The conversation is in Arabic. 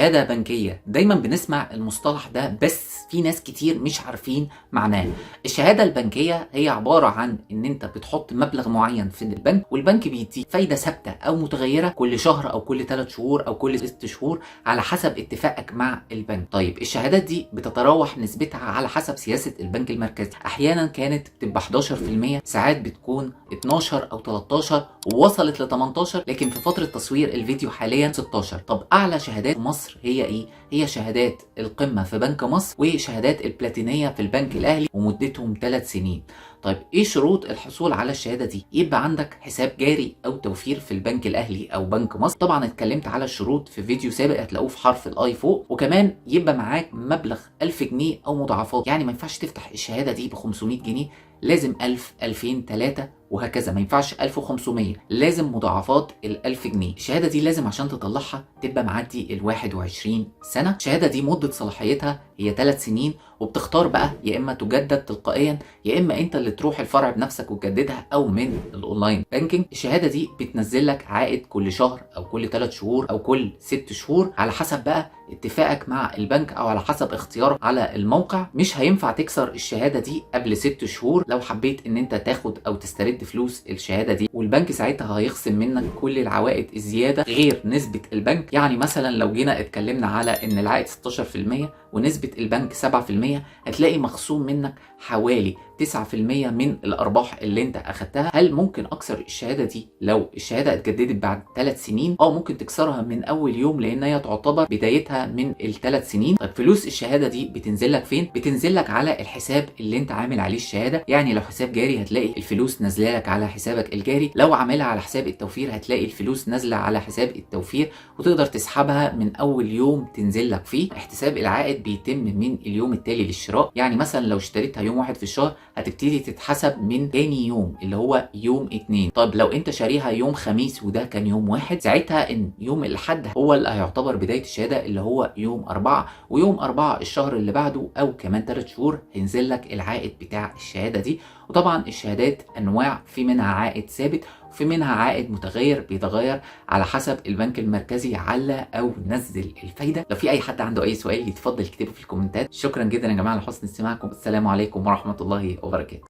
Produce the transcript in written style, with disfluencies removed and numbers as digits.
شهادة بنكية. دايما بنسمع المصطلح ده بس في ناس كتير مش عارفين معناه. الشهادة البنكية هي عبارة عن ان انت بتحط مبلغ معين في البنك، والبنك بيديك فايدة ثابتة او متغيرة كل شهر او كل 3 شهور او كل 6 شهور على حسب اتفاقك مع البنك. طيب الشهادات دي بتتراوح نسبتها على حسب سياسة البنك المركزي. احيانا كانت بتبقى 11%، ساعات بتكون 12 او 13 ووصلت ل 18، لكن في فترة تصوير الفيديو حاليا 16. طب اعلى شهادات في مصر هي ايه؟ هي شهادات القمة في بنك مصر وشهادات البلاتينية في البنك الاهلي ومدتهم 3 سنين. طيب ايه شروط الحصول على الشهاده دي؟ يبقى عندك حساب جاري او توفير في البنك الاهلي او بنك مصر. طبعا اتكلمت على الشروط في فيديو سابق هتلاقوه في حرف الاي فوق. وكمان يبقى معاك مبلغ 1000 جنيه او مضاعفات، يعني ما ينفعش تفتح الشهاده دي ب 500 جنيه، لازم 1000 2000 3 وهكذا، ما ينفعش 1500، لازم مضاعفات ال 1000 جنيه. الشهاده دي لازم عشان تطلعها تبقى معدي ال 21 سنه. الشهاده دي مده صلاحيتها هي 3 سنين، وبتختار بقى يا اما تجدد تلقائيا يا اما انت اللي تروح الفرع بنفسك وتجددها او من الاونلاين بانكينج. الشهاده دي بتنزل لك عائد كل شهر او كل 3 شهور او كل 6 شهور على حسب بقى اتفاقك مع البنك او على حسب اختيارك على الموقع. مش هينفع تكسر الشهاده دي قبل 6 شهور لو حبيت ان انت تاخد او تسترد فلوس الشهاده دي، والبنك ساعتها هيخصم منك كل العوائد الزياده غير نسبه البنك. يعني مثلا لو جينا اتكلمنا على ان العائد 16% ونسبه البنك 7%، هتلاقي مخصوم منك حوالي 9% من الارباح اللي انت اخدتها. هل ممكن اكسر الشهاده دي لو الشهاده اتجددت بعد 3 سنين؟ ممكن تكسرها من اول يوم لان هي تعتبر بدايتها من ال3 سنين. طيب فلوس الشهاده دي بتنزل لك فين؟ بتنزل لك على الحساب اللي انت عامل عليه الشهاده. يعني لو حساب جاري هتلاقي الفلوس نازله لك على حسابك الجاري، لو عاملها على حساب التوفير هتلاقي الفلوس نازله على حساب التوفير، وتقدر تسحبها من اول يوم تنزل لك فيه. احتساب العائد بيتم من اليوم التالي للشراء، يعني مثلا لو اشتريتها يوم 1 في الشهر هتبتدي تتحسب من تاني يوم اللي هو يوم 2. طب لو انت شاريها يوم خميس وده كان يوم 1، ساعتها ان يوم الاحد هو اللي هيعتبر بداية الشهادة اللي هو يوم 4، ويوم 4 الشهر اللي بعده او كمان 3 شهور هينزل لك العائد بتاع الشهادة دي. وطبعا الشهادات انواع، في منها عائد ثابت وفي منها عائد متغير بيتغير على حسب البنك المركزي على او نزل الفايده. لو في اي حد عنده اي سؤال يتفضل يكتبه في الكومنتات. شكرا جدا يا جماعه لحسن استماعكم. السلام عليكم ورحمه الله وبركاته.